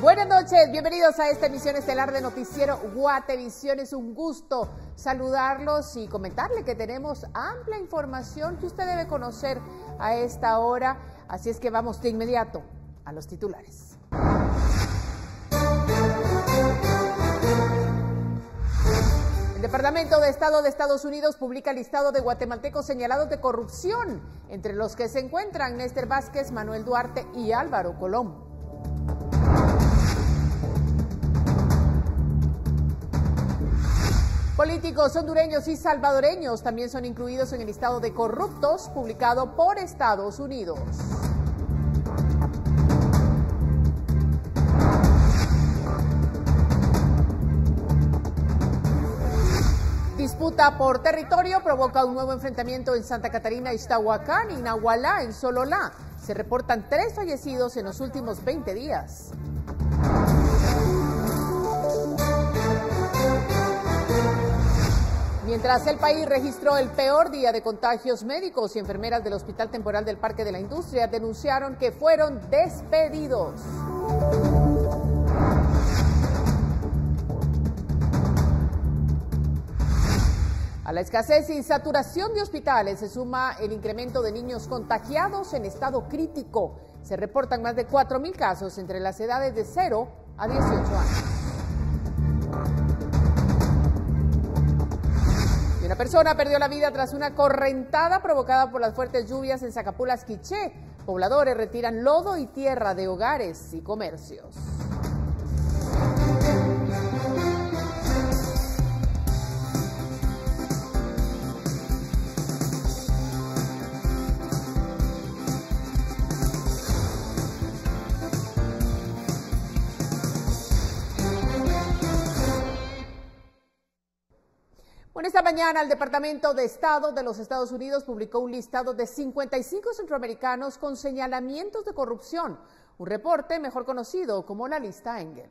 Buenas noches, bienvenidos a esta emisión estelar de Noticiero Guatevisión. Es un gusto saludarlos y comentarle que tenemos amplia información que usted debe conocer a esta hora. Así es que vamos de inmediato a los titulares. El Departamento de Estado de Estados Unidos publica el listado de guatemaltecos señalados de corrupción, entre los que se encuentran Néstor Vázquez, Manuel Duarte y Álvaro Colón. Políticos hondureños y salvadoreños también son incluidos en el listado de corruptos publicado por Estados Unidos. Disputa por territorio provoca un nuevo enfrentamiento en Santa Catarina, Ixtahuacán y Nahualá, en Sololá. Se reportan 3 fallecidos en los últimos 20 días. Mientras el país registró el peor día de contagios, médicos y enfermeras del Hospital Temporal del Parque de la Industria denunciaron que fueron despedidos. A la escasez y saturación de hospitales se suma el incremento de niños contagiados en estado crítico. Se reportan más de 4,000 casos entre las edades de 0 a 18 años. Y una persona perdió la vida tras una correntada provocada por las fuertes lluvias en Zacapulas, Quiché. Pobladores retiran lodo y tierra de hogares y comercios. Bueno, esta mañana el Departamento de Estado de los Estados Unidos publicó un listado de 55 centroamericanos con señalamientos de corrupción, un reporte mejor conocido como la lista Engel.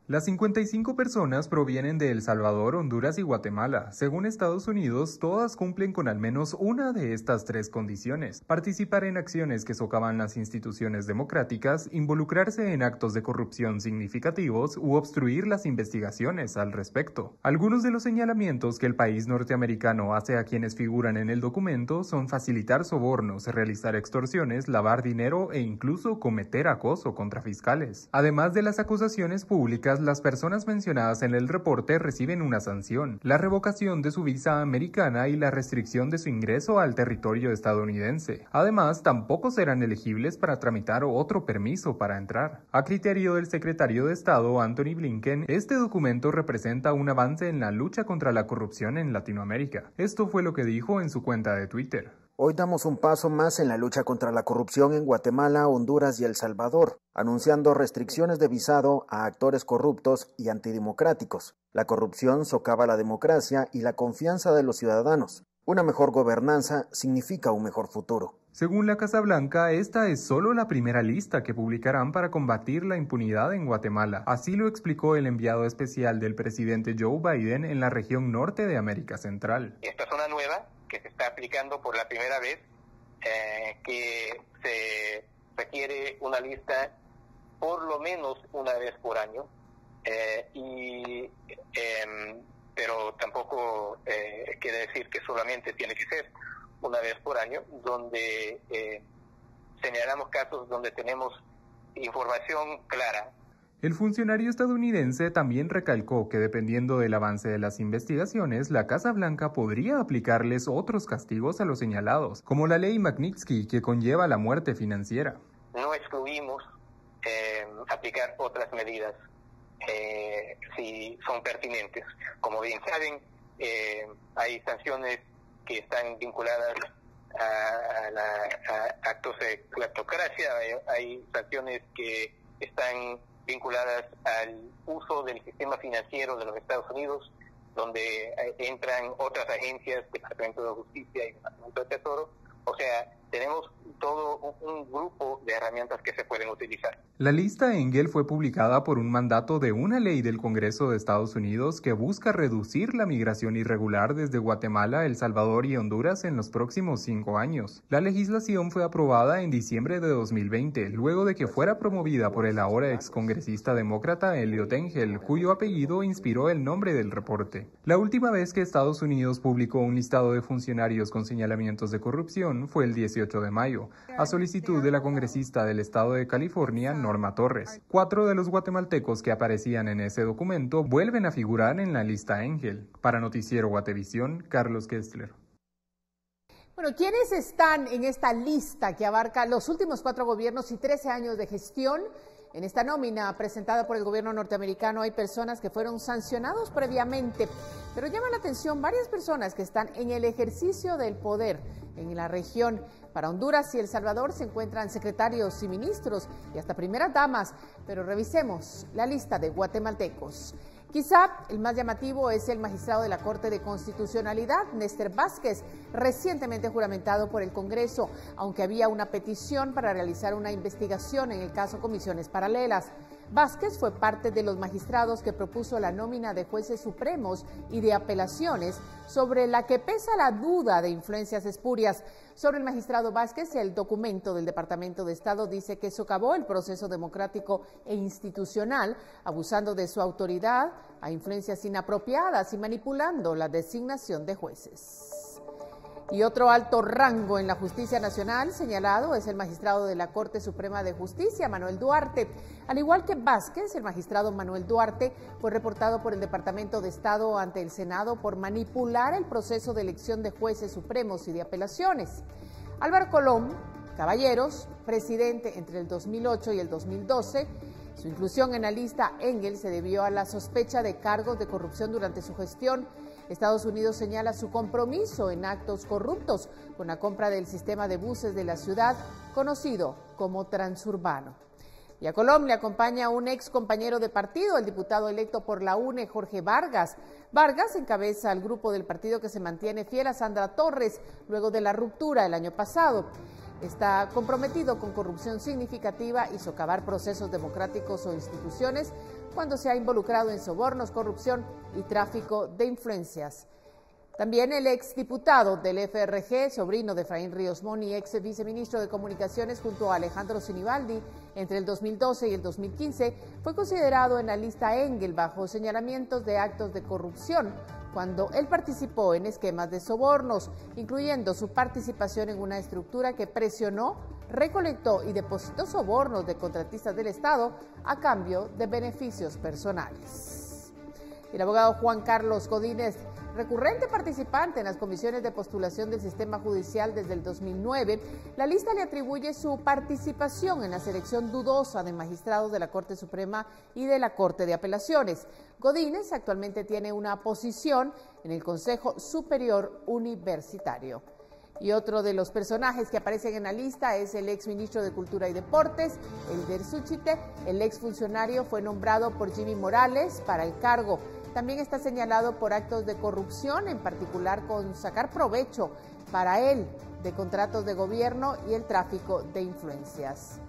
Las 55 personas provienen de El Salvador, Honduras y Guatemala. Según Estados Unidos, todas cumplen con al menos una de estas 3 condiciones: participar en acciones que socavan las instituciones democráticas, involucrarse en actos de corrupción significativos u obstruir las investigaciones al respecto. Algunos de los señalamientos que el país norteamericano hace a quienes figuran en el documento son facilitar sobornos, realizar extorsiones, lavar dinero e incluso cometer acoso contra fiscales. Además de las acusaciones públicas, las personas mencionadas en el reporte reciben una sanción: la revocación de su visa americana y la restricción de su ingreso al territorio estadounidense. Además, tampoco serán elegibles para tramitar otro permiso para entrar. A criterio del secretario de Estado, Antony Blinken, este documento representa un avance en la lucha contra la corrupción en Latinoamérica. Esto fue lo que dijo en su cuenta de Twitter. Hoy damos un paso más en la lucha contra la corrupción en Guatemala, Honduras y El Salvador, anunciando restricciones de visado a actores corruptos y antidemocráticos. La corrupción socava la democracia y la confianza de los ciudadanos. Una mejor gobernanza significa un mejor futuro. Según la Casa Blanca, esta es solo la primera lista que publicarán para combatir la impunidad en Guatemala. Así lo explicó el enviado especial del presidente Joe Biden en la región norte de América Central. Esta zona nueva que se está aplicando por la primera vez, que se requiere una lista por lo menos una vez por año, pero tampoco quiere decir que solamente tiene que ser una vez por año, donde señalamos casos donde tenemos información clara. El funcionario estadounidense también recalcó que dependiendo del avance de las investigaciones, la Casa Blanca podría aplicarles otros castigos a los señalados, como la ley Magnitsky, que conlleva la muerte financiera. No excluimos aplicar otras medidas si son pertinentes. Como bien saben, hay sanciones que están vinculadas a actos de cleptocracia, hay sanciones que están vinculadas al uso del sistema financiero de los Estados Unidos, donde entran otras agencias, Departamento de Justicia y Departamento de Tesoro. O sea, tenemos todo un grupo de herramientas que se pueden utilizar. La lista Engel fue publicada por un mandato de una ley del Congreso de Estados Unidos que busca reducir la migración irregular desde Guatemala, El Salvador y Honduras en los próximos 5 años. La legislación fue aprobada en diciembre de 2020, luego de que fuera promovida por el ahora excongresista demócrata Eliot Engel, cuyo apellido inspiró el nombre del reporte. La última vez que Estados Unidos publicó un listado de funcionarios con señalamientos de corrupción fue el 18 de mayo, a solicitud de la congresista del estado de California, Norma Torres. 4 de los guatemaltecos que aparecían en ese documento vuelven a figurar en la lista Engel. Para Noticiero Guatevisión, Carlos Kessler. Bueno, ¿quiénes están en esta lista que abarca los últimos 4 gobiernos y 13 años de gestión? En esta nómina presentada por el gobierno norteamericano hay personas que fueron sancionados previamente, pero llama la atención varias personas que están en el ejercicio del poder en la región. Para Honduras y El Salvador se encuentran secretarios y ministros y hasta primeras damas, pero revisemos la lista de guatemaltecos. Quizá el más llamativo es el magistrado de la Corte de Constitucionalidad, Néstor Vázquez, recientemente juramentado por el Congreso, aunque había una petición para realizar una investigación en el caso Comisiones Paralelas. Vázquez fue parte de los magistrados que propuso la nómina de jueces supremos y de apelaciones, sobre la que pesa la duda de influencias espurias. Sobre el magistrado Vázquez, el documento del Departamento de Estado dice que socavó el proceso democrático e institucional, abusando de su autoridad a influencias inapropiadas y manipulando la designación de jueces. Y otro alto rango en la justicia nacional señalado es el magistrado de la Corte Suprema de Justicia, Manuel Duarte. Al igual que Vázquez, el magistrado Manuel Duarte fue reportado por el Departamento de Estado ante el Senado por manipular el proceso de elección de jueces supremos y de apelaciones. Álvaro Colón Caballeros, presidente entre el 2008 y el 2012, su inclusión en la lista Engel se debió a la sospecha de cargos de corrupción durante su gestión. Estados Unidos señala su compromiso en actos corruptos con la compra del sistema de buses de la ciudad, conocido como Transurbano. Y a Colón le acompaña un ex compañero de partido, el diputado electo por la UNE, Jorge Vargas. Vargas encabeza al grupo del partido que se mantiene fiel a Sandra Torres luego de la ruptura el año pasado. Está comprometido con corrupción significativa y socavar procesos democráticos o instituciones cuando se ha involucrado en sobornos, corrupción y tráfico de influencias. También el exdiputado del FRG, sobrino de Efraín Ríos Moni, ex viceministro de Comunicaciones junto a Alejandro Sinibaldi, entre el 2012 y el 2015, fue considerado en la lista Engel bajo señalamientos de actos de corrupción, cuando él participó en esquemas de sobornos, incluyendo su participación en una estructura que presionó, recolectó y depositó sobornos de contratistas del Estado a cambio de beneficios personales. El abogado Juan Carlos Godínez, recurrente participante en las comisiones de postulación del sistema judicial desde el 2009, la lista le atribuye su participación en la selección dudosa de magistrados de la Corte Suprema y de la Corte de Apelaciones. Godínez actualmente tiene una posición en el Consejo Superior Universitario. Y otro de los personajes que aparecen en la lista es el ex ministro de Cultura y Deportes, Elder Suchite. El ex funcionario fue nombrado por Jimmy Morales para el cargo. También está señalado por actos de corrupción, en particular con sacar provecho para él de contratos de gobierno y el tráfico de influencias.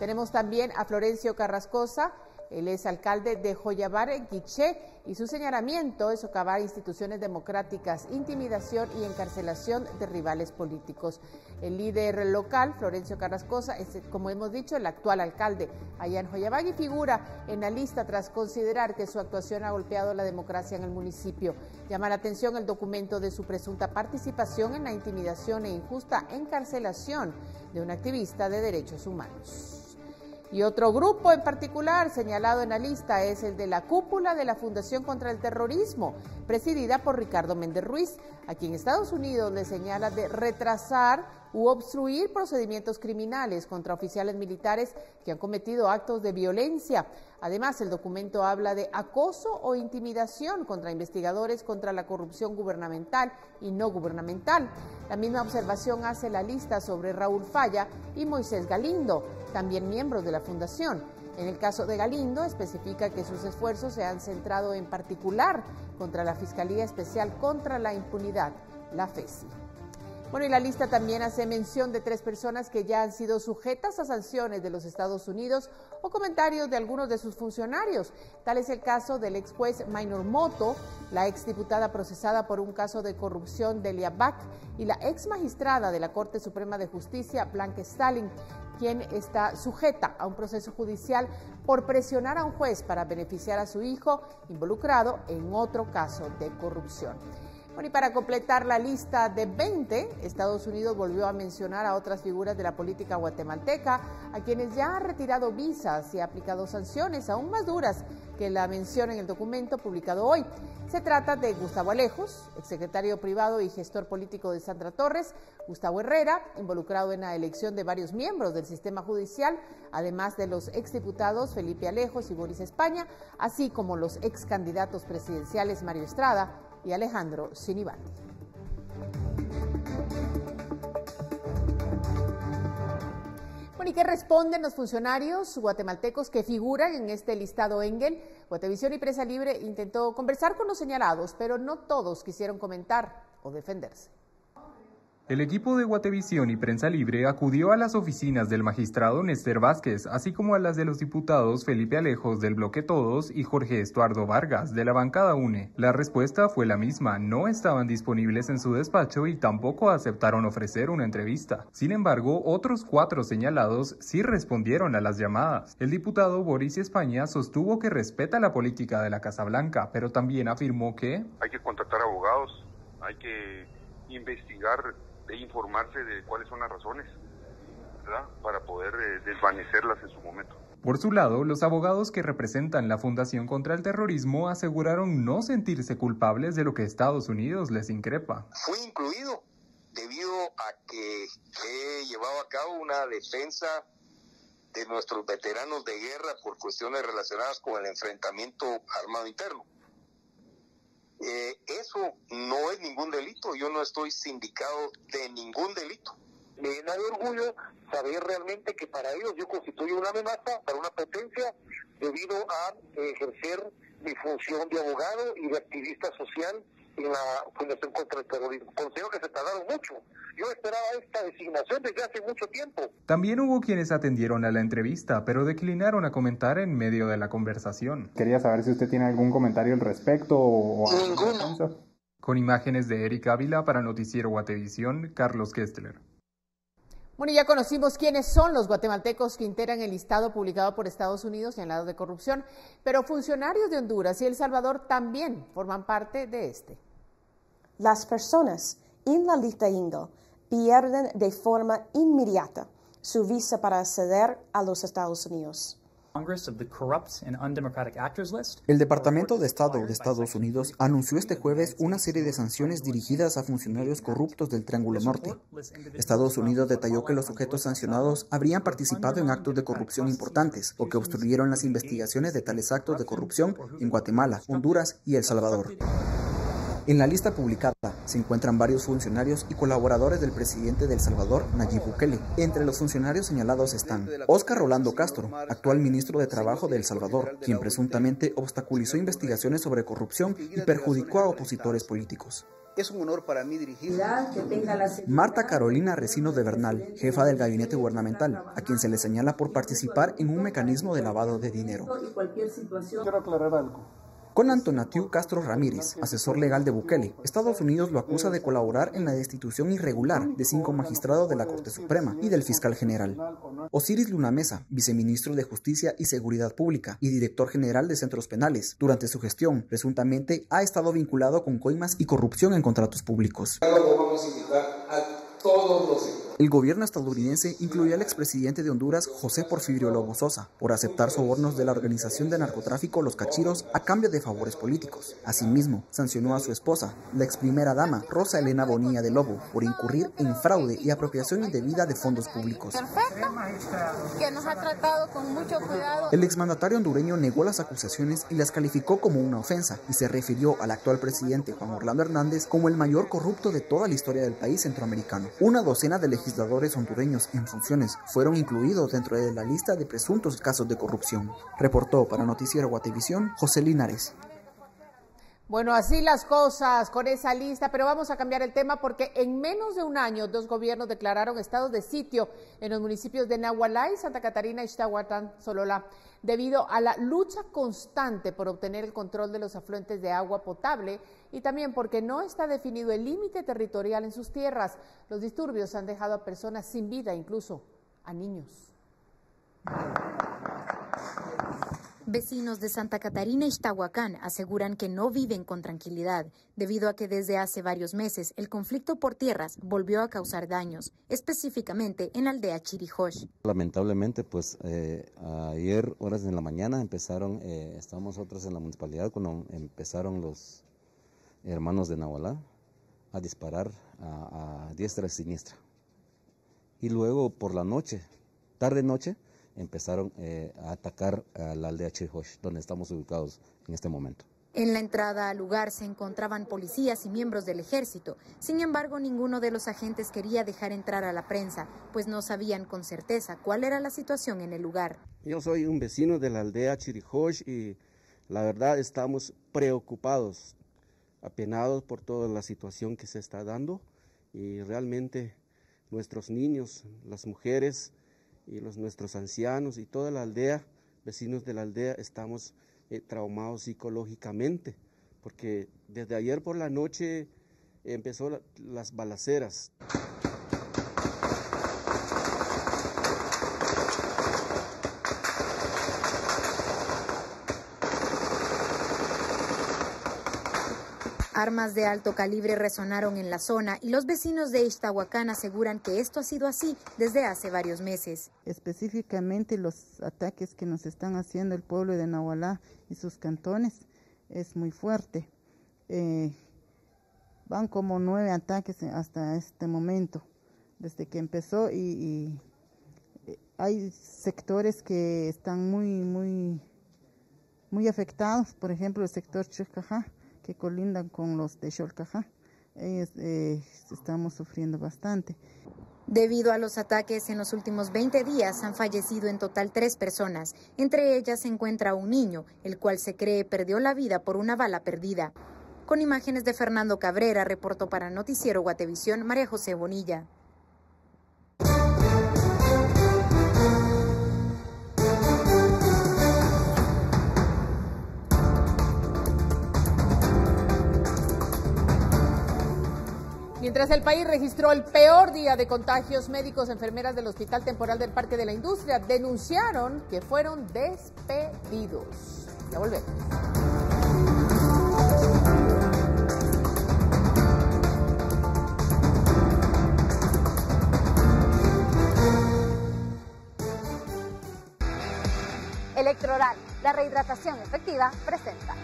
Tenemos también a Florencio Carrascosa. Él es alcalde de Joyabar, en Quiché, y su señalamiento es socavar instituciones democráticas, intimidación y encarcelación de rivales políticos. El líder local, Florencio Carrascosa, es, como hemos dicho, el actual alcalde allá en Joyabar y figura en la lista tras considerar que su actuación ha golpeado la democracia en el municipio. Llama la atención el documento de su presunta participación en la intimidación e injusta encarcelación de un activista de derechos humanos. Y otro grupo en particular señalado en la lista es el de la cúpula de la Fundación contra el Terrorismo, presidida por Ricardo Méndez Ruiz, a quien Estados Unidos le señala de retrasar u obstruir procedimientos criminales contra oficiales militares que han cometido actos de violencia. Además, el documento habla de acoso o intimidación contra investigadores contra la corrupción gubernamental y no gubernamental. La misma observación hace la lista sobre Raúl Falla y Moisés Galindo, también miembros de la Fundación. En el caso de Galindo, especifica que sus esfuerzos se han centrado en particular contra la Fiscalía Especial contra la Impunidad, la FESI. Bueno, y la lista también hace mención de 3 personas que ya han sido sujetas a sanciones de los Estados Unidos o comentarios de algunos de sus funcionarios. Tal es el caso del ex juez Minor Moto, la exdiputada procesada por un caso de corrupción Delia Back y la ex magistrada de la Corte Suprema de Justicia Blanca Stalin, quien está sujeta a un proceso judicial por presionar a un juez para beneficiar a su hijo involucrado en otro caso de corrupción. Bueno, y para completar la lista de 20, Estados Unidos volvió a mencionar a otras figuras de la política guatemalteca, a quienes ya ha retirado visas y ha aplicado sanciones aún más duras que la menciona en el documento publicado hoy. Se trata de Gustavo Alejos, exsecretario privado y gestor político de Sandra Torres, Gustavo Herrera, involucrado en la elección de varios miembros del sistema judicial, además de los exdiputados Felipe Alejos y Boris España, así como los excandidatos presidenciales Mario Estrada y Alejandro Sinibaldi. Bueno, ¿y qué responden los funcionarios guatemaltecos que figuran en este listado Engel? Guatevisión y Prensa Libre intentó conversar con los señalados, pero no todos quisieron comentar o defenderse. El equipo de Guatevisión y Prensa Libre acudió a las oficinas del magistrado Néstor Vázquez, así como a las de los diputados Felipe Alejos del Bloque Todos y Jorge Estuardo Vargas de la bancada UNE. La respuesta fue la misma: no estaban disponibles en su despacho y tampoco aceptaron ofrecer una entrevista. Sin embargo, otros 4 señalados sí respondieron a las llamadas. El diputado Boris España sostuvo que respeta la política de la Casa Blanca, pero también afirmó que hay que contactar abogados, hay que investigar e informarse de cuáles son las razones, ¿verdad?, para poder desvanecerlas en su momento. Por su lado, los abogados que representan la Fundación contra el Terrorismo aseguraron no sentirse culpables de lo que Estados Unidos les increpa. Fui incluido debido a que he llevado a cabo una defensa de nuestros veteranos de guerra por cuestiones relacionadas con el enfrentamiento armado interno. Eso no es ningún delito, yo no estoy sindicado de ningún delito. Me llena de orgullo saber realmente que para ellos yo constituyo una amenaza para una potencia debido a ejercer mi función de abogado y de activista social en la Fundación contra el Terrorismo. Considero que se tardaron mucho. Yo esperaba esta designación desde hace mucho tiempo. También hubo quienes atendieron a la entrevista, pero declinaron a comentar en medio de la conversación. Quería saber si usted tiene algún comentario al respecto o... Ninguno. Con imágenes de Eric Ávila para Noticiero Guatevisión, Carlos Kestler. Bueno, ya conocimos quiénes son los guatemaltecos que integran el listado publicado por Estados Unidos señalados de corrupción, pero funcionarios de Honduras y El Salvador también forman parte de este. Las personas en la lista Engel pierden de forma inmediata su visa para acceder a los Estados Unidos. El Departamento de Estado de Estados Unidos anunció este jueves una serie de sanciones dirigidas a funcionarios corruptos del Triángulo Norte. Estados Unidos detalló que los sujetos sancionados habrían participado en actos de corrupción importantes o que obstruyeron las investigaciones de tales actos de corrupción en Guatemala, Honduras y El Salvador. En la lista publicada se encuentran varios funcionarios y colaboradores del presidente de El Salvador, Nayib Bukele. Entre los funcionarios señalados están Óscar Rolando Castro, actual ministro de Trabajo de El Salvador, quien presuntamente obstaculizó investigaciones sobre corrupción y perjudicó a opositores políticos. Es un honor para mí dirigir. Marta Carolina Recino de Bernal, jefa del gabinete gubernamental, a quien se le señala por participar en un mecanismo de lavado de dinero. Quiero aclarar algo. Con Antonatiu Castro Ramírez, asesor legal de Bukele, Estados Unidos lo acusa de colaborar en la destitución irregular de 5 magistrados de la Corte Suprema y del fiscal general. Osiris Luna Mesa, viceministro de Justicia y Seguridad Pública y director general de Centros Penales, durante su gestión, presuntamente ha estado vinculado con coimas y corrupción en contratos públicos. El gobierno estadounidense incluyó al expresidente de Honduras, José Porfirio Lobo Sosa, por aceptar sobornos de la organización de narcotráfico Los Cachiros a cambio de favores políticos. Asimismo, sancionó a su esposa, la ex primera dama, Rosa Elena Bonilla de Lobo, por incurrir en fraude y apropiación indebida de fondos públicos. Que nos ha tratado con mucho cuidado. El exmandatario hondureño negó las acusaciones y las calificó como una ofensa y se refirió al actual presidente Juan Orlando Hernández como el mayor corrupto de toda la historia del país centroamericano. Una docena de legisladores hondureños en funciones fueron incluidos dentro de la lista de presuntos casos de corrupción. Reportó para Noticiero Guatevisión, José Linares. Bueno, así las cosas con esa lista, pero vamos a cambiar el tema porque en menos de un año 2 gobiernos declararon estados de sitio en los municipios de Nahualá y Santa Catarina, Ixtahuatán, Sololá, debido a la lucha constante por obtener el control de los afluentes de agua potable y también porque no está definido el límite territorial en sus tierras. Los disturbios han dejado a personas sin vida, incluso a niños. Vecinos de Santa Catarina y Ixtahuacán aseguran que no viven con tranquilidad, debido a que desde hace varios meses el conflicto por tierras volvió a causar daños, específicamente en la aldea Chirijosh. Lamentablemente, pues ayer, horas de la mañana, estábamos nosotros en la municipalidad cuando empezaron los hermanos de Nahualá a disparar a diestra y siniestra. Y luego por la noche, tarde-noche, empezaron a atacar a la aldea Chirijosh, donde estamos ubicados en este momento. En la entrada al lugar se encontraban policías y miembros del ejército. Sin embargo, ninguno de los agentes quería dejar entrar a la prensa, pues no sabían con certeza cuál era la situación en el lugar. Yo soy un vecino de la aldea Chirijosh y la verdad estamos preocupados, apenados por toda la situación que se está dando y realmente nuestros niños, las mujeres y nuestros ancianos y toda la aldea, vecinos de la aldea, estamos traumados psicológicamente, porque desde ayer por la noche empezó las balaceras. Armas de alto calibre resonaron en la zona y los vecinos de Ixtahuacán aseguran que esto ha sido así desde hace varios meses. Específicamente los ataques que nos están haciendo el pueblo de Nahualá y sus cantones es muy fuerte. Van como 9 ataques hasta este momento, desde que empezó y hay sectores que están muy afectados, por ejemplo el sector Chircajá, que colindan con los de Xolcajá. Estamos sufriendo bastante. Debido a los ataques en los últimos 20 días han fallecido en total 3 personas. Entre ellas se encuentra un niño, el cual se cree perdió la vida por una bala perdida. Con imágenes de Fernando Cabrera, reportó para Noticiero Guatevisión, María José Bonilla. Mientras el país registró el peor día de contagios, médicos, enfermeras del Hospital Temporal del Parque de la Industria denunciaron que fueron despedidos. Ya volvemos. Electroral, la rehidratación efectiva, presenta.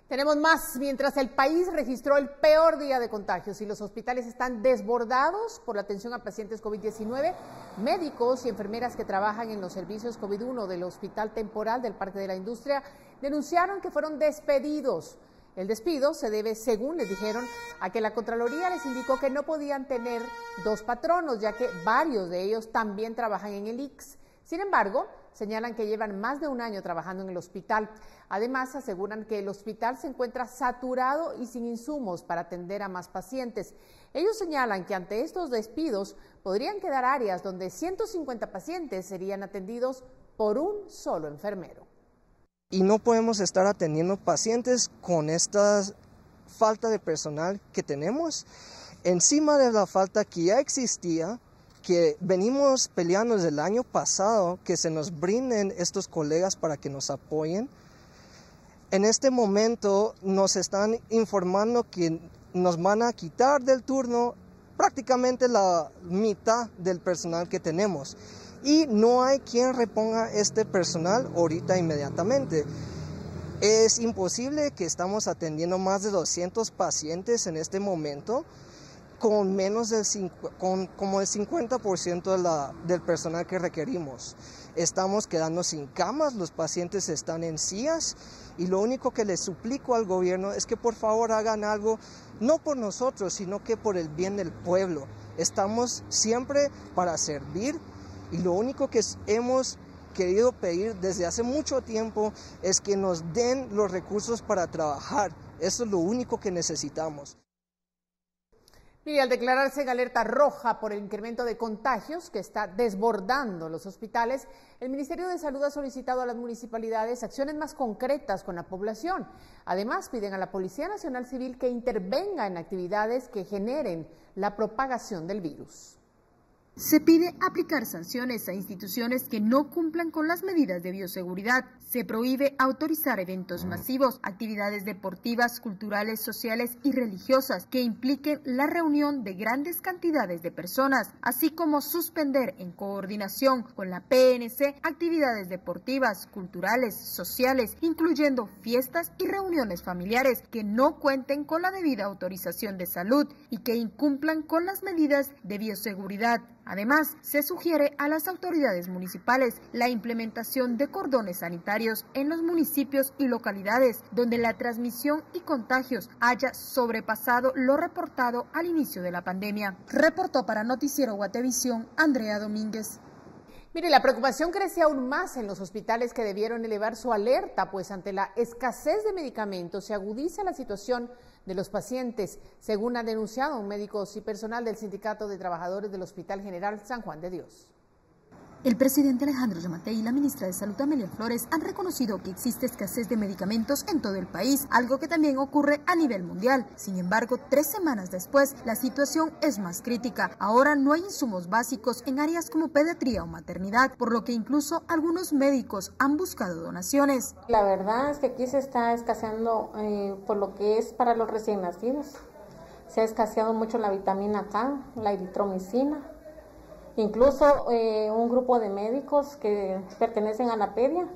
Tenemos más. Mientras el país registró el peor día de contagios y los hospitales están desbordados por la atención a pacientes COVID-19, médicos y enfermeras que trabajan en los servicios COVID-1 del Hospital Temporal del Parque de la Industria denunciaron que fueron despedidos. El despido se debe, según les dijeron, a que la Contraloría les indicó que no podían tener 2 patronos, ya que varios de ellos también trabajan en el ICS. Sin embargo, señalan que llevan más de un año trabajando en el hospital. Además, aseguran que el hospital se encuentra saturado y sin insumos para atender a más pacientes. Ellos señalan que ante estos despidos podrían quedar áreas donde 150 pacientes serían atendidos por un solo enfermero. Y no podemos estar atendiendo pacientes con esta falta de personal que tenemos, encima de la falta que ya existía, que venimos peleando desde el año pasado, que se nos brinden estos colegas para que nos apoyen. En este momento nos están informando que nos van a quitar del turno prácticamente la mitad del personal que tenemos. Y no hay quien reponga este personal ahorita inmediatamente. Es imposible que estamos atendiendo más de 200 pacientes en este momento, con menos como el 50% del personal que requerimos. Estamos quedando sin camas, los pacientes están en sillas y lo único que les suplico al gobierno es que por favor hagan algo, no por nosotros, sino que por el bien del pueblo. Estamos siempre para servir y lo único que hemos querido pedir desde hace mucho tiempo es que nos den los recursos para trabajar. Eso es lo único que necesitamos. Mire, al declararse en alerta roja por el incremento de contagios que está desbordando los hospitales, el Ministerio de Salud ha solicitado a las municipalidades acciones más concretas con la población. Además, piden a la Policía Nacional Civil que intervenga en actividades que generen la propagación del virus. Se pide aplicar sanciones a instituciones que no cumplan con las medidas de bioseguridad. Se prohíbe autorizar eventos masivos, actividades deportivas, culturales, sociales y religiosas que impliquen la reunión de grandes cantidades de personas, así como suspender en coordinación con la PNC actividades deportivas, culturales, sociales, incluyendo fiestas y reuniones familiares que no cuenten con la debida autorización de salud y que incumplan con las medidas de bioseguridad. Además, se sugiere a las autoridades municipales la implementación de cordones sanitarios en los municipios y localidades donde la transmisión y contagios haya sobrepasado lo reportado al inicio de la pandemia. Reportó para Noticiero Guatevisión, Andrea Domínguez. Mire, la preocupación crece aún más en los hospitales que debieron elevar su alerta, pues ante la escasez de medicamentos se agudiza la situación de los pacientes, según ha denunciado un médico y personal del Sindicato de Trabajadores del Hospital General San Juan de Dios. El presidente Alejandro Yamatei y la ministra de Salud Amelia Flores han reconocido que existe escasez de medicamentos en todo el país, algo que también ocurre a nivel mundial. Sin embargo, 3 semanas después, la situación es más crítica. Ahora no hay insumos básicos en áreas como pediatría o maternidad, por lo que incluso algunos médicos han buscado donaciones. La verdad es que aquí se está escaseando por lo que es para los recién nacidos. Se ha escaseado mucho la vitamina K, la eritromicina. Incluso un grupo de médicos que pertenecen a la pedia,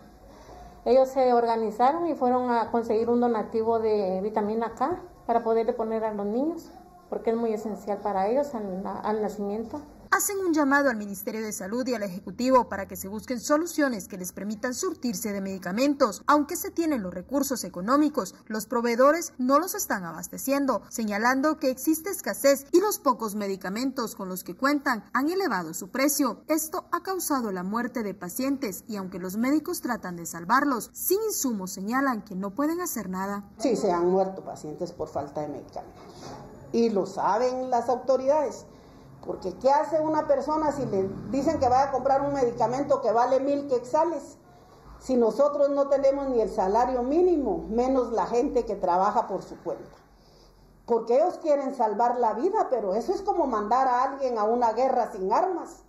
ellos se organizaron y fueron a conseguir un donativo de vitamina K para poderle poner a los niños, porque es muy esencial para ellos al nacimiento. Hacen un llamado al Ministerio de Salud y al Ejecutivo para que se busquen soluciones que les permitan surtirse de medicamentos. Aunque se tienen los recursos económicos, los proveedores no los están abasteciendo, señalando que existe escasez y los pocos medicamentos con los que cuentan han elevado su precio. Esto ha causado la muerte de pacientes y aunque los médicos tratan de salvarlos, sin insumos señalan que no pueden hacer nada. Sí, se han muerto pacientes por falta de medicamentos y lo saben las autoridades. Porque ¿qué hace una persona si le dicen que vaya a comprar un medicamento que vale 1000 quetzales? Si nosotros no tenemos ni el salario mínimo, menos la gente que trabaja por su cuenta. Porque ellos quieren salvar la vida, pero eso es como mandar a alguien a una guerra sin armas.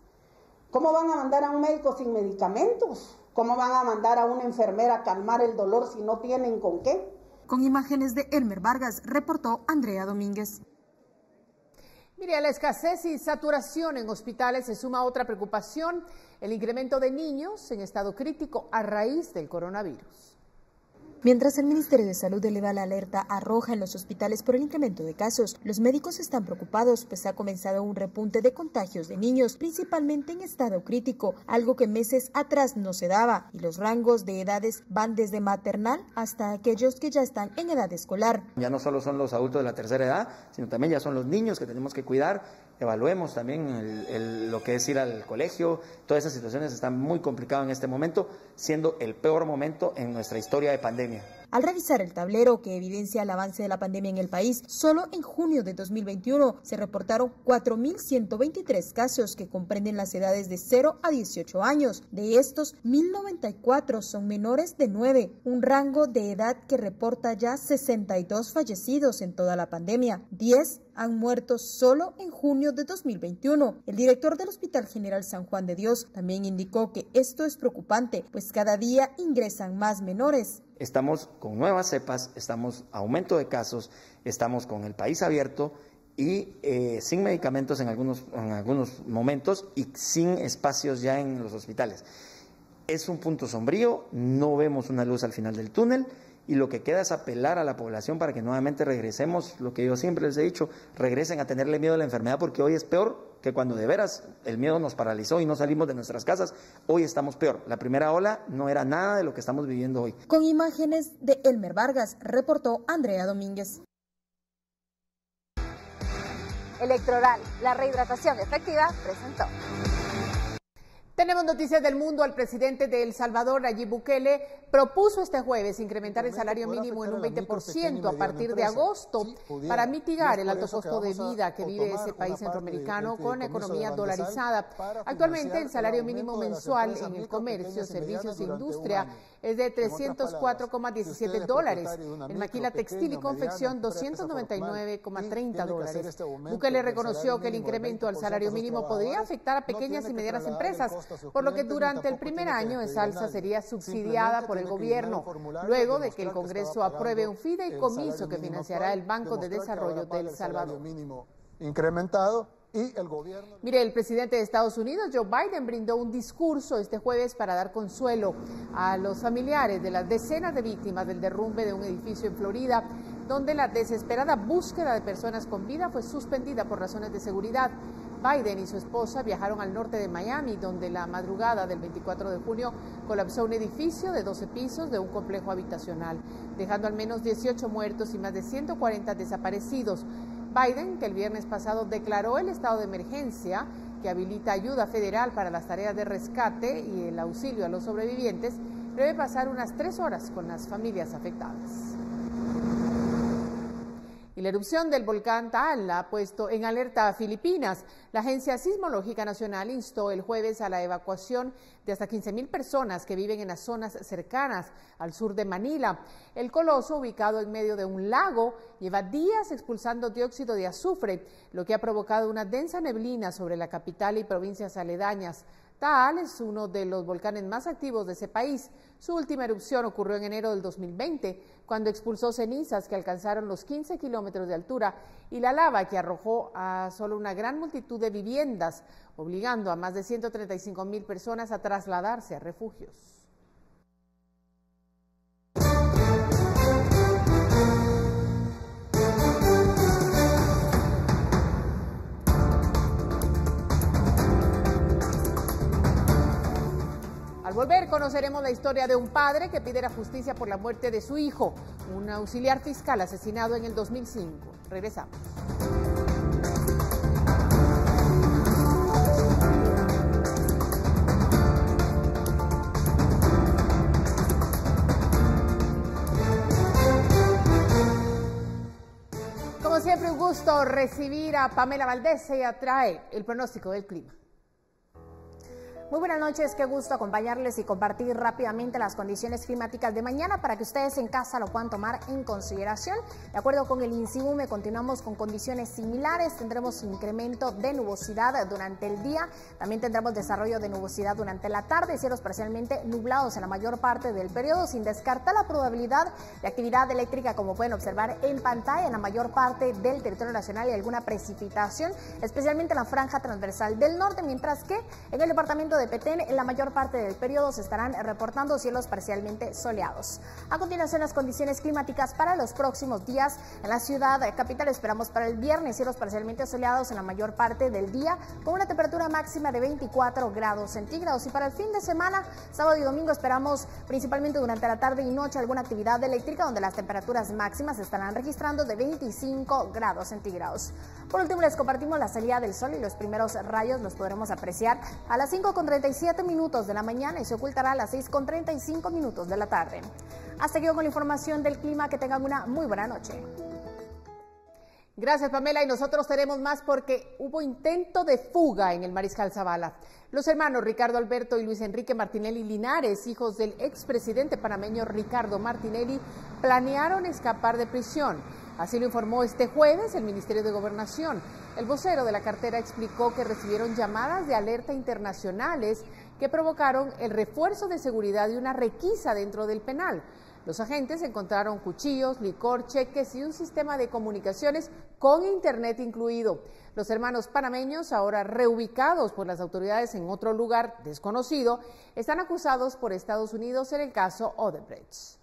¿Cómo van a mandar a un médico sin medicamentos? ¿Cómo van a mandar a una enfermera a calmar el dolor si no tienen con qué? Con imágenes de Elmer Vargas, reportó Andrea Domínguez. Mire, a la escasez y saturación en hospitales se suma otra preocupación, el incremento de niños en estado crítico a raíz del coronavirus. Mientras el Ministerio de Salud eleva la alerta a roja en los hospitales por el incremento de casos, los médicos están preocupados, pues ha comenzado un repunte de contagios de niños, principalmente en estado crítico, algo que meses atrás no se daba, y los rangos de edades van desde maternal hasta aquellos que ya están en edad escolar. Ya no solo son los adultos de la tercera edad, sino también ya son los niños que tenemos que cuidar. Evaluemos también lo que es ir al colegio. Todas esas situaciones están muy complicadas en este momento, siendo el peor momento en nuestra historia de pandemia. Al revisar el tablero que evidencia el avance de la pandemia en el país, solo en junio de 2021 se reportaron 4.123 casos que comprenden las edades de 0 a 18 años. De estos, 1.094 son menores de 9, un rango de edad que reporta ya 62 fallecidos en toda la pandemia. 10 han muerto solo en junio de 2021. El director del Hospital General San Juan de Dios también indicó que esto es preocupante, pues cada día ingresan más menores. Estamos con nuevas cepas, estamos aumento de casos, estamos con el país abierto y sin medicamentos en algunos momentos y sin espacios ya en los hospitales. Es un punto sombrío, no vemos una luz al final del túnel y lo que queda es apelar a la población para que nuevamente regresemos, lo que yo siempre les he dicho, regresen a tenerle miedo a la enfermedad porque hoy es peor que cuando de veras el miedo nos paralizó y no salimos de nuestras casas. Hoy estamos peor. La primera ola no era nada de lo que estamos viviendo hoy. Con imágenes de Elmer Vargas, reportó Andrea Domínguez. Electroral, la rehidratación efectiva, presentó. Tenemos noticias del mundo. El presidente de El Salvador, Nayib Bukele, propuso este jueves incrementar el salario mínimo en un 20% a partir de agosto para mitigar el alto costo de vida que vive ese país centroamericano con economía dolarizada. Actualmente el salario mínimo mensual en el comercio, servicios e industria es de $304,17. En maquila textil y confección, $299,30. Bukele reconoció que el incremento al salario mínimo podría afectar a pequeñas y medianas empresas, por lo que durante el primer año esa alza sería subsidiada por el gobierno, luego de que el Congreso apruebe un fideicomiso que financiará el Banco de Desarrollo de El Salvador. Incrementado. Y el gobierno... Mire, el presidente de Estados Unidos, Joe Biden, brindó un discurso este jueves para dar consuelo a los familiares de las decenas de víctimas del derrumbe de un edificio en Florida, donde la desesperada búsqueda de personas con vida fue suspendida por razones de seguridad. Biden y su esposa viajaron al norte de Miami, donde la madrugada del 24 de junio colapsó un edificio de 12 pisos de un complejo habitacional, dejando al menos 18 muertos y más de 140 desaparecidos. Biden, que el viernes pasado declaró el estado de emergencia que habilita ayuda federal para las tareas de rescate y el auxilio a los sobrevivientes, debe pasar unas 3 horas con las familias afectadas. Y la erupción del volcán Taal ha puesto en alerta a Filipinas. La Agencia Sismológica Nacional instó el jueves a la evacuación de hasta 15,000 personas que viven en las zonas cercanas al sur de Manila. El coloso, ubicado en medio de un lago, lleva días expulsando dióxido de azufre, lo que ha provocado una densa neblina sobre la capital y provincias aledañas. Taal es uno de los volcanes más activos de ese país. Su última erupción ocurrió en enero del 2020, cuando expulsó cenizas que alcanzaron los 15 kilómetros de altura y la lava que arrojó a solo una gran multitud de viviendas, obligando a más de 135,000 personas a trasladarse a refugios. Al volver conoceremos la historia de un padre que pide la justicia por la muerte de su hijo, un auxiliar fiscal asesinado en el 2005. Regresamos. Como siempre, un gusto recibir a Pamela Valdés. Ella trae el pronóstico del clima. Muy buenas noches, qué gusto acompañarles y compartir rápidamente las condiciones climáticas de mañana para que ustedes en casa lo puedan tomar en consideración. De acuerdo con el INSIUME, continuamos con condiciones similares, tendremos incremento de nubosidad durante el día, también tendremos desarrollo de nubosidad durante la tarde, cielos parcialmente nublados en la mayor parte del periodo, sin descartar la probabilidad de actividad eléctrica, como pueden observar en pantalla, en la mayor parte del territorio nacional y alguna precipitación, especialmente en la franja transversal del norte, mientras que en el departamento de Petén, en la mayor parte del periodo se estarán reportando cielos parcialmente soleados. A continuación, las condiciones climáticas para los próximos días en la ciudad capital. Esperamos para el viernes cielos parcialmente soleados en la mayor parte del día, con una temperatura máxima de 24 grados centígrados. Y para el fin de semana, sábado y domingo, esperamos principalmente durante la tarde y noche alguna actividad eléctrica, donde las temperaturas máximas se estarán registrando de 25 grados centígrados. Por último, les compartimos la salida del sol y los primeros rayos los podremos apreciar a las 5:37 minutos de la mañana y se ocultará a las 6:35 minutos de la tarde. Hasta aquí con la información del clima. Que tengan una muy buena noche. Gracias, Pamela, y nosotros tenemos más porque hubo intento de fuga en el Mariscal Zavala. Los hermanos Ricardo Alberto y Luis Enrique Martinelli Linares, hijos del expresidente panameño Ricardo Martinelli, planearon escapar de prisión. Así lo informó este jueves el Ministerio de Gobernación. El vocero de la cartera explicó que recibieron llamadas de alerta internacionales que provocaron el refuerzo de seguridad y una requisa dentro del penal. Los agentes encontraron cuchillos, licor, cheques y un sistema de comunicaciones con internet incluido. Los hermanos panameños, ahora reubicados por las autoridades en otro lugar desconocido, están acusados por Estados Unidos en el caso Odebrecht.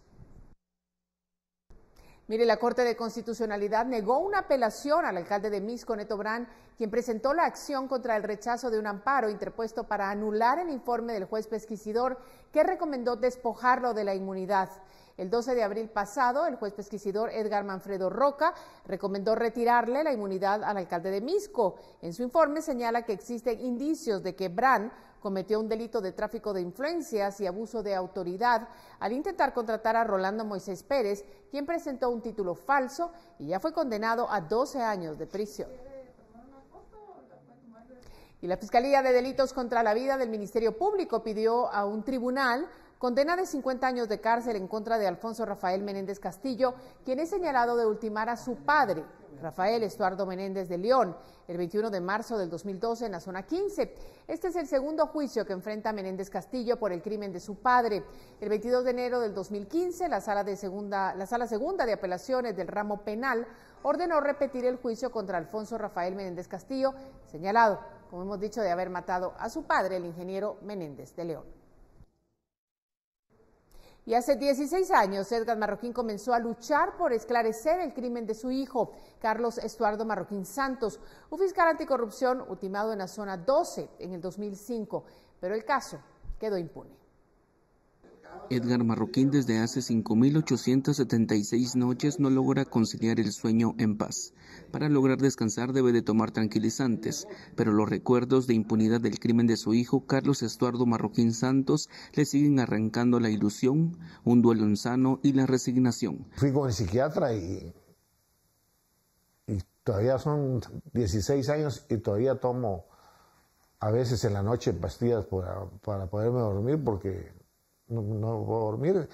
Mire, la Corte de Constitucionalidad negó una apelación al alcalde de Misco, Neto Brand, quien presentó la acción contra el rechazo de un amparo interpuesto para anular el informe del juez pesquisidor que recomendó despojarlo de la inmunidad. El 12 de abril pasado, el juez pesquisidor Edgar Manfredo Roca recomendó retirarle la inmunidad al alcalde de Misco. En su informe señala que existen indicios de que Brand cometió un delito de tráfico de influencias y abuso de autoridad al intentar contratar a Rolando Moisés Pérez, quien presentó un título falso y ya fue condenado a 12 años de prisión. Y la Fiscalía de Delitos contra la Vida del Ministerio Público pidió a un tribunal condena de 50 años de cárcel en contra de Alfonso Rafael Menéndez Castillo, quien es señalado de ultimar a su padre, Rafael Estuardo Menéndez de León, el 21 de marzo del 2012 en la zona 15. Este es el segundo juicio que enfrenta Menéndez Castillo por el crimen de su padre. El 22 de enero del 2015, la Sala Segunda de Apelaciones del ramo penal ordenó repetir el juicio contra Alfonso Rafael Menéndez Castillo, señalado, como hemos dicho, de haber matado a su padre, el ingeniero Menéndez de León. Y hace 16 años, Edgar Marroquín comenzó a luchar por esclarecer el crimen de su hijo, Carlos Estuardo Marroquín Santos, un fiscal anticorrupción ultimado en la zona 12 en el 2005, pero el caso quedó impune. Edgar Marroquín desde hace 5.876 noches no logra conciliar el sueño en paz. Para lograr descansar debe de tomar tranquilizantes, pero los recuerdos de impunidad del crimen de su hijo, Carlos Estuardo Marroquín Santos, le siguen arrancando la ilusión, un duelo insano y la resignación. Fui con el psiquiatra y todavía son 16 años y todavía tomo a veces en la noche pastillas para poderme dormir porque no puedo dormir.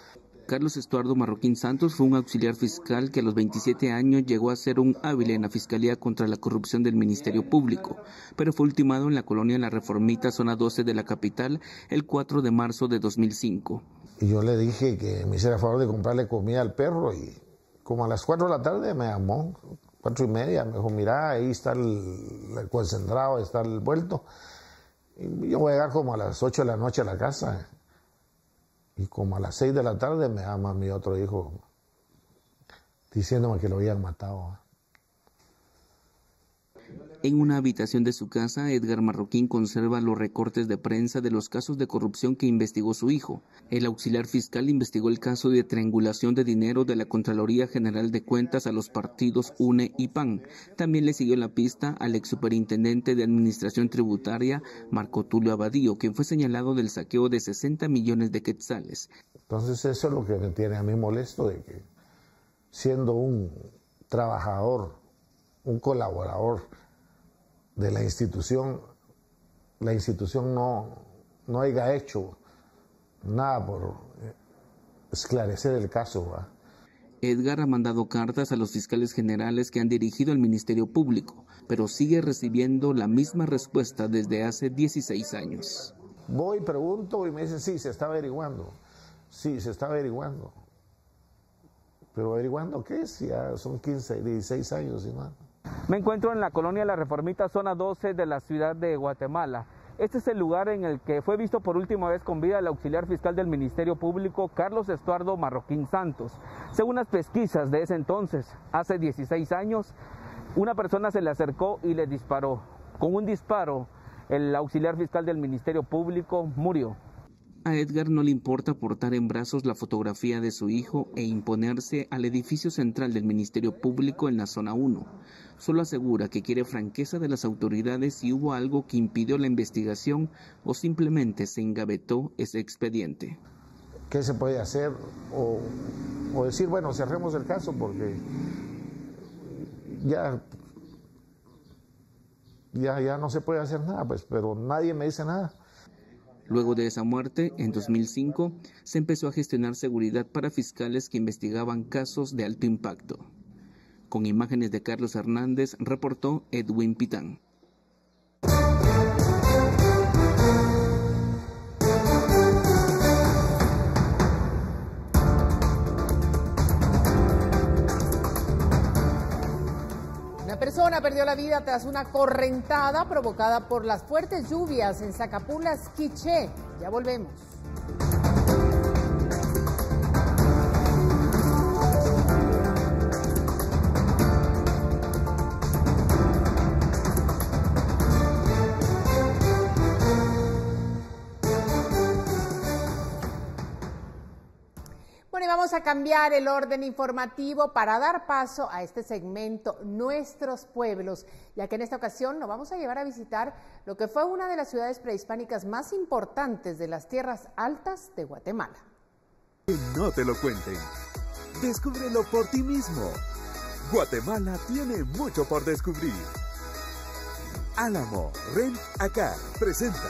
Carlos Estuardo Marroquín Santos fue un auxiliar fiscal que a los 27 años llegó a ser un hábil en la Fiscalía contra la Corrupción del Ministerio Público, pero fue ultimado en la colonia La Reformita, zona 12 de la capital, el 4 de marzo de 2005. Y yo le dije que me hiciera favor de comprarle comida al perro y como a las 4 de la tarde me llamó, 4:30, me dijo, mira, ahí está el concentrado, está el vuelto. Y yo voy a llegar como a las 8 de la noche a la casa. Y como a las 6 de la tarde me llama mi otro hijo diciéndome que lo habían matado. En una habitación de su casa, Edgar Marroquín conserva los recortes de prensa de los casos de corrupción que investigó su hijo. El auxiliar fiscal investigó el caso de triangulación de dinero de la Contraloría General de Cuentas a los partidos UNE y PAN. También le siguió la pista al exsuperintendente de Administración Tributaria, Marco Tulio Abadío, quien fue señalado del saqueo de 60 millones de quetzales. Entonces eso es lo que me tiene a mí molesto, de que siendo un trabajador, un colaborador de la institución no haya hecho nada por esclarecer el caso, ¿va? Edgar ha mandado cartas a los fiscales generales que han dirigido el Ministerio Público, pero sigue recibiendo la misma respuesta desde hace 16 años. Voy, pregunto y me dicen, sí, se está averiguando. Sí, se está averiguando. Pero ¿averiguando qué? Si ya son 15, 16 años y nada. Me encuentro en la colonia La Reformita, zona 12 de la ciudad de Guatemala. Este es el lugar en el que fue visto por última vez con vida el auxiliar fiscal del Ministerio Público, Carlos Estuardo Marroquín Santos. Según las pesquisas de ese entonces, hace 16 años, una persona se le acercó y le disparó. Con un disparo, el auxiliar fiscal del Ministerio Público murió. A Edgar no le importa portar en brazos la fotografía de su hijo e imponerse al edificio central del Ministerio Público en la zona 1. Solo asegura que quiere franqueza de las autoridades si hubo algo que impidió la investigación o simplemente se engavetó ese expediente. ¿Qué se puede hacer? O decir, bueno, cerremos el caso porque ya no se puede hacer nada, pues, pero nadie me dice nada. Luego de esa muerte, en 2005, se empezó a gestionar seguridad para fiscales que investigaban casos de alto impacto. Con imágenes de Carlos Hernández, reportó Edwin Pitán. Una persona perdió la vida tras una correntada provocada por las fuertes lluvias en Zacapulas, Quiché. Ya volvemos. Bueno, Bueno, y vamos a cambiar el orden informativo para dar paso a este segmento Nuestros Pueblos, ya que en esta ocasión nos vamos a llevar a visitar lo que fue una de las ciudades prehispánicas más importantes de las tierras altas de Guatemala. Que no te lo cuenten. Descúbrelo por ti mismo. Guatemala tiene mucho por descubrir. Álamo Rent a Car presenta.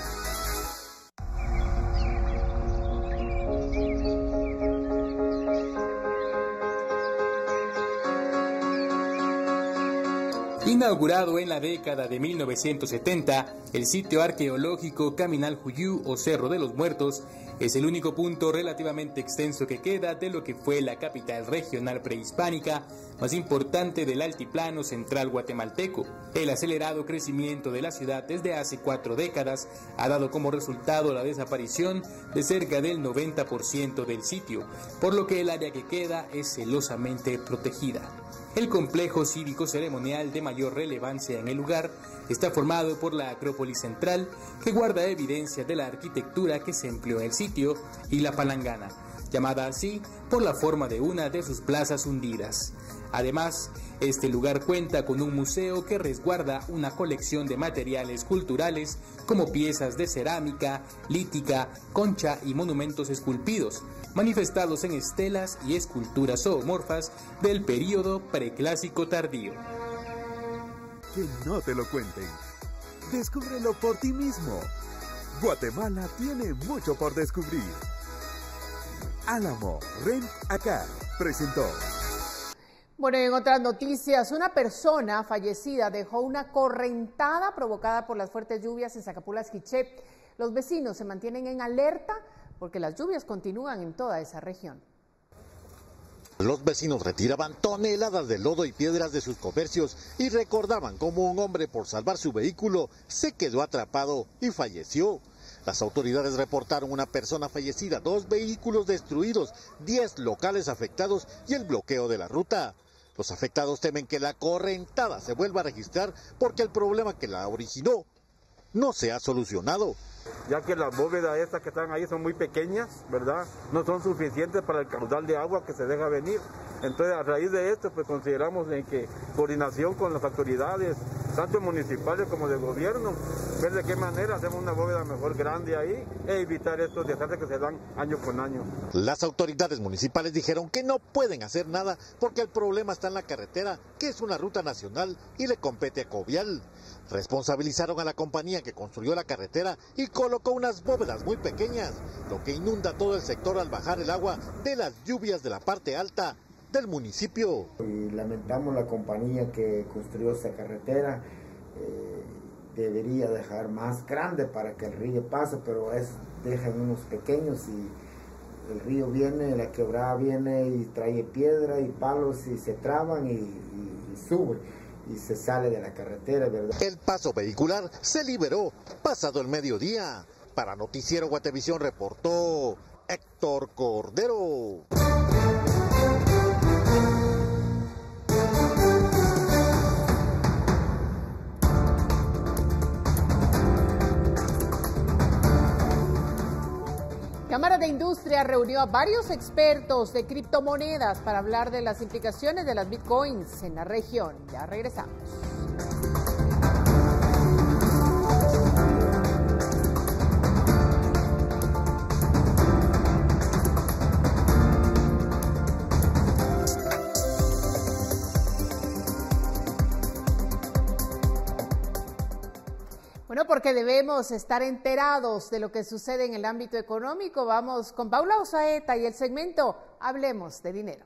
Inaugurado en la década de 1970, el sitio arqueológico Caminal Juyú o Cerro de los Muertos es el único punto relativamente extenso que queda de lo que fue la capital regional prehispánica más importante del altiplano central guatemalteco. El acelerado crecimiento de la ciudad desde hace 4 décadas ha dado como resultado la desaparición de cerca del 90% del sitio, por lo que el área que queda es celosamente protegida. El complejo cívico-ceremonial de mayor relevancia en el lugar está formado por la Acrópolis Central, que guarda evidencia de la arquitectura que se empleó en el sitio, y la Palangana, llamada así por la forma de una de sus plazas hundidas. Además, este lugar cuenta con un museo que resguarda una colección de materiales culturales como piezas de cerámica, lítica, concha y monumentos esculpidos, manifestados en estelas y esculturas zoomorfas del período preclásico tardío. Que no te lo cuenten. Descúbrelo por ti mismo. Guatemala tiene mucho por descubrir. Álamo Rent a Car presentó. Bueno, en otras noticias, una persona fallecida dejó una correntada provocada por las fuertes lluvias en Zacapulas, Quiché. Los vecinos se mantienen en alerta porque las lluvias continúan en toda esa región. Los vecinos retiraban toneladas de lodo y piedras de sus comercios y recordaban cómo un hombre, por salvar su vehículo, se quedó atrapado y falleció. Las autoridades reportaron una persona fallecida, 2 vehículos destruidos, 10 locales afectados y el bloqueo de la ruta. Los afectados temen que la correntada se vuelva a registrar porque el problema que la originó no se ha solucionado. Ya que las bóvedas estas que están ahí son muy pequeñas, ¿verdad? No son suficientes para el caudal de agua que se deja venir. Entonces, a raíz de esto, pues consideramos en que coordinación con las autoridades, tanto municipales como de gobierno, ver de qué manera hacemos una bóveda mejor grande ahí e evitar estos desastres que se dan año con año. Las autoridades municipales dijeron que no pueden hacer nada porque el problema está en la carretera, que es una ruta nacional y le compete a Covial. Responsabilizaron a la compañía que construyó la carretera y colocó unas bóvedas muy pequeñas, lo que inunda todo el sector al bajar el agua de las lluvias de la parte alta del municipio. Y lamentamos la compañía que construyó esa carretera, debería dejar más grande para que el río pase, pero dejan unos pequeños y el río viene, la quebrada viene y trae piedra y palos y se traban y sube. Y se sale de la carretera, ¿verdad? El paso vehicular se liberó pasado el mediodía. Para Noticiero Guatevisión reportó Héctor Cordero. Cámara de Industria reunió a varios expertos de criptomonedas para hablar de las implicaciones de las bitcoins en la región. Ya regresamos. Bueno, porque debemos estar enterados de lo que sucede en el ámbito económico. Vamos con Paula Osaeta y el segmento Hablemos de Dinero.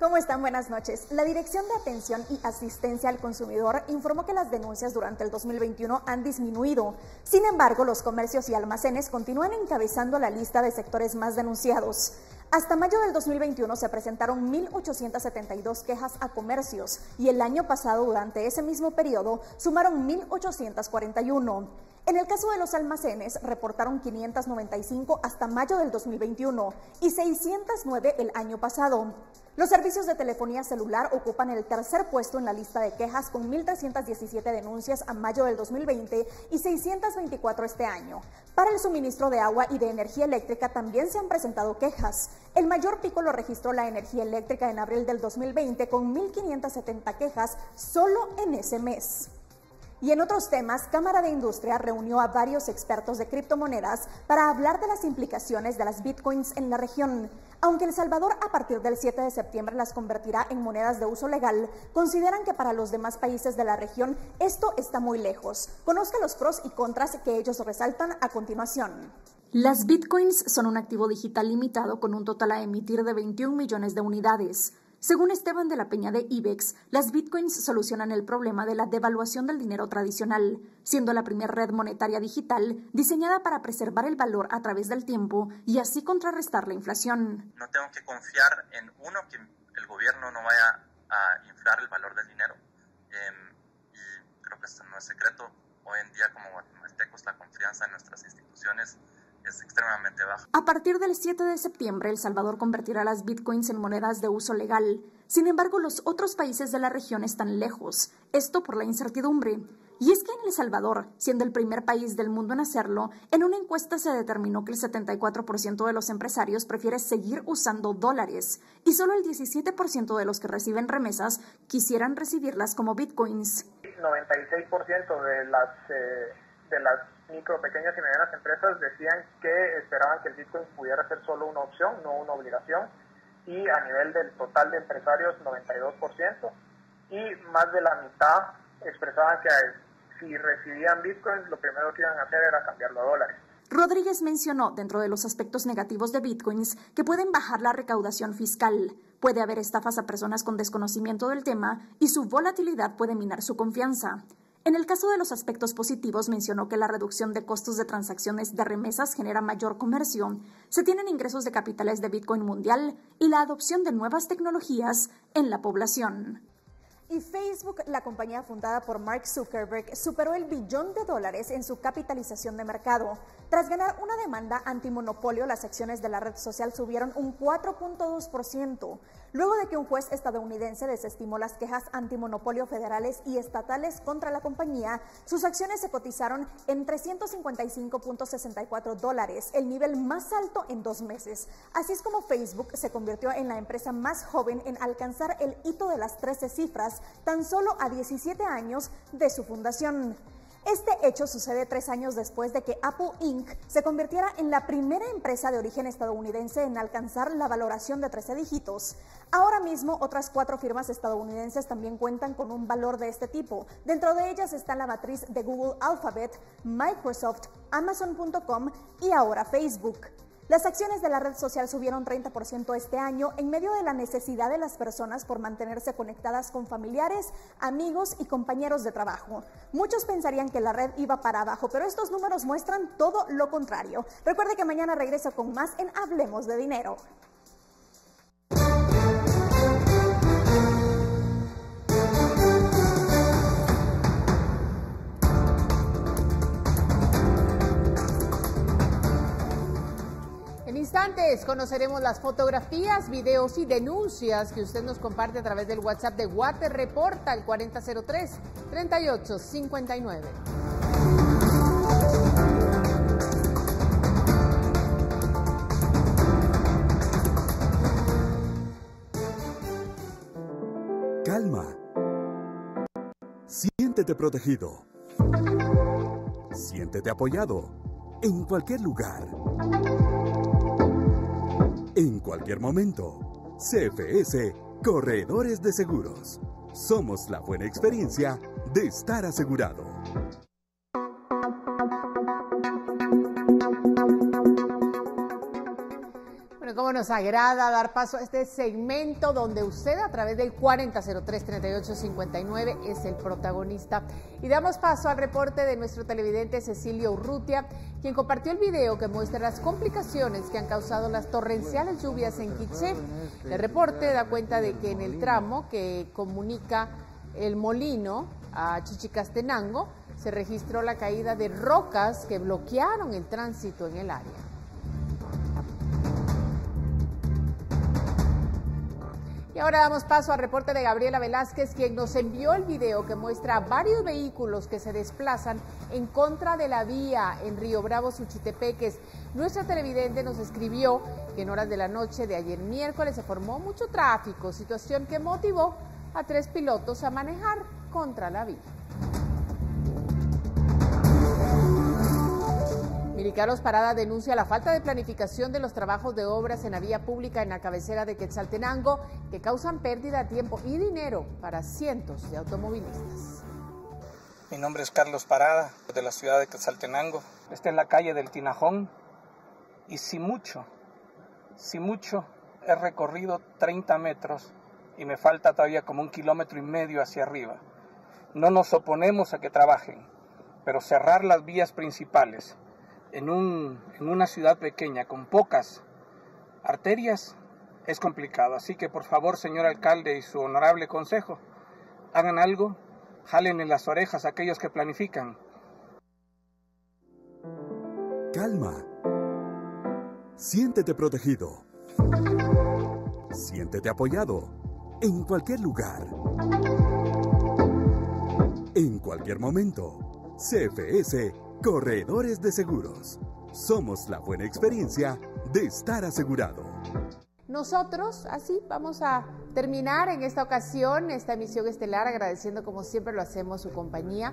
¿Cómo están? Buenas noches. La Dirección de Atención y Asistencia al Consumidor informó que las denuncias durante el 2021 han disminuido. Sin embargo, los comercios y almacenes continúan encabezando la lista de sectores más denunciados. Hasta mayo del 2021 se presentaron 1.872 quejas a comercios y el año pasado, durante ese mismo periodo, sumaron 1.841. En el caso de los almacenes, reportaron 595 hasta mayo del 2021 y 609 el año pasado. Los servicios de telefonía celular ocupan el tercer puesto en la lista de quejas con 1.317 denuncias a mayo del 2020 y 624 este año. Para el suministro de agua y de energía eléctrica también se han presentado quejas. El mayor pico lo registró la energía eléctrica en abril del 2020 con 1.570 quejas solo en ese mes. Y en otros temas, Cámara de Industria reunió a varios expertos de criptomonedas para hablar de las implicaciones de las bitcoins en la región. Aunque El Salvador a partir del 7 de septiembre las convertirá en monedas de uso legal, consideran que para los demás países de la región esto está muy lejos. Conozca los pros y contras que ellos resaltan a continuación. Las bitcoins son un activo digital limitado con un total a emitir de 21 millones de unidades. Según Esteban de la Peña de IBEX, las bitcoins solucionan el problema de la devaluación del dinero tradicional, siendo la primera red monetaria digital diseñada para preservar el valor a través del tiempo y así contrarrestar la inflación. No tengo que confiar en uno, que el gobierno no vaya a inflar el valor del dinero. Y creo que esto no es secreto. Hoy en día, como guatemaltecos, la confianza en nuestras instituciones es extremadamente baja. A partir del 7 de septiembre, El Salvador convertirá las bitcoins en monedas de uso legal. Sin embargo, los otros países de la región están lejos, esto por la incertidumbre. Y es que en El Salvador, siendo el primer país del mundo en hacerlo, en una encuesta se determinó que el 74% de los empresarios prefiere seguir usando dólares y solo el 17% de los que reciben remesas quisieran recibirlas como bitcoins. 96% de las micro, pequeñas y medianas empresas decían que esperaban que el Bitcoin pudiera ser solo una opción, no una obligación, y a nivel del total de empresarios 92%, y más de la mitad expresaban que si recibían Bitcoin lo primero que iban a hacer era cambiarlo a dólares. Rodríguez mencionó, dentro de los aspectos negativos de Bitcoins, que pueden bajar la recaudación fiscal, puede haber estafas a personas con desconocimiento del tema y su volatilidad puede minar su confianza. En el caso de los aspectos positivos, mencionó que la reducción de costos de transacciones de remesas genera mayor comercio, se tienen ingresos de capitales de Bitcoin mundial y la adopción de nuevas tecnologías en la población. Y Facebook, la compañía fundada por Mark Zuckerberg, superó el $1 billón en su capitalización de mercado. Tras ganar una demanda antimonopolio, las acciones de la red social subieron un 4.2%, luego de que un juez estadounidense desestimó las quejas antimonopolio federales y estatales contra la compañía. Sus acciones se cotizaron en $355.64, el nivel más alto en 2 meses. Así es como Facebook se convirtió en la empresa más joven en alcanzar el hito de las 13 cifras, tan solo a 17 años de su fundación. Este hecho sucede 3 años después de que Apple Inc. se convirtiera en la primera empresa de origen estadounidense en alcanzar la valoración de 13 dígitos. Ahora mismo, otras 4 firmas estadounidenses también cuentan con un valor de este tipo. Dentro de ellas está la matriz de Google Alphabet, Microsoft, Amazon.com y ahora Facebook. Las acciones de la red social subieron 30% este año en medio de la necesidad de las personas por mantenerse conectadas con familiares, amigos y compañeros de trabajo. Muchos pensarían que la red iba para abajo, pero estos números muestran todo lo contrario. Recuerde que mañana regreso con más en Hablemos de Dinero. En instantes conoceremos las fotografías, videos y denuncias que usted nos comparte a través del WhatsApp de Guate Reporta al 4003-3859. Calma. Siéntete protegido. Siéntete apoyado. En cualquier lugar. En cualquier momento. CFS, Corredores de Seguros. Somos la buena experiencia de estar asegurado. Bueno, cómo nos agrada dar paso a este segmento donde usted a través del 4003-3859 es el protagonista. Y damos paso al reporte de nuestro televidente Cecilio Urrutia, quien compartió el video que muestra las complicaciones que han causado las torrenciales lluvias en Quiché. El reporte da cuenta de que en el tramo que comunica el Molino a Chichicastenango se registró la caída de rocas que bloquearon el tránsito en el área. Y ahora damos paso al reporte de Gabriela Velázquez, quien nos envió el video que muestra varios vehículos que se desplazan en contra de la vía en Río Bravo, Suchitepeques. Nuestra televidente nos escribió que en horas de la noche de ayer miércoles se formó mucho tráfico, situación que motivó a 3 pilotos a manejar contra la vía. Miri Carlos Parada denuncia la falta de planificación de los trabajos de obras en la vía pública en la cabecera de Quetzaltenango que causan pérdida de tiempo y dinero para cientos de automovilistas. Mi nombre es Carlos Parada, de la ciudad de Quetzaltenango. Esta es la calle del Tinajón y si mucho, he recorrido 30 metros y me falta todavía como 1,5 kilómetros hacia arriba. No nos oponemos a que trabajen, pero cerrar las vías principales en una ciudad pequeña con pocas arterias es complicado. Así que por favor, señor alcalde y su honorable consejo, hagan algo, jalen en las orejas a aquellos que planifican. Calma. Siéntete protegido. Siéntete apoyado. En cualquier lugar. En cualquier momento. CFS Corredores de Seguros. Somos la buena experiencia de estar asegurado. Nosotros, así, vamos a terminar en esta ocasión, esta emisión estelar, agradeciendo como siempre lo hacemos su compañía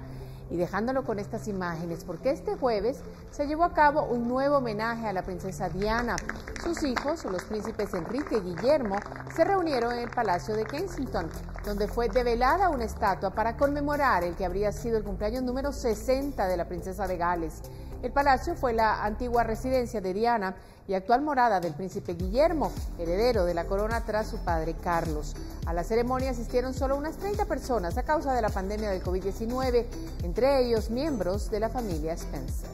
y dejándolo con estas imágenes, porque este jueves se llevó a cabo un nuevo homenaje a la princesa Diana. Sus hijos, los príncipes Enrique y Guillermo, se reunieron en el Palacio de Kensington, donde fue develada una estatua para conmemorar el que habría sido el cumpleaños número 60 de la princesa de Gales. El palacio fue la antigua residencia de Diana y actual morada del príncipe Guillermo, heredero de la corona tras su padre Carlos. A la ceremonia asistieron solo unas 30 personas a causa de la pandemia del COVID-19, entre ellos miembros de la familia Spencer.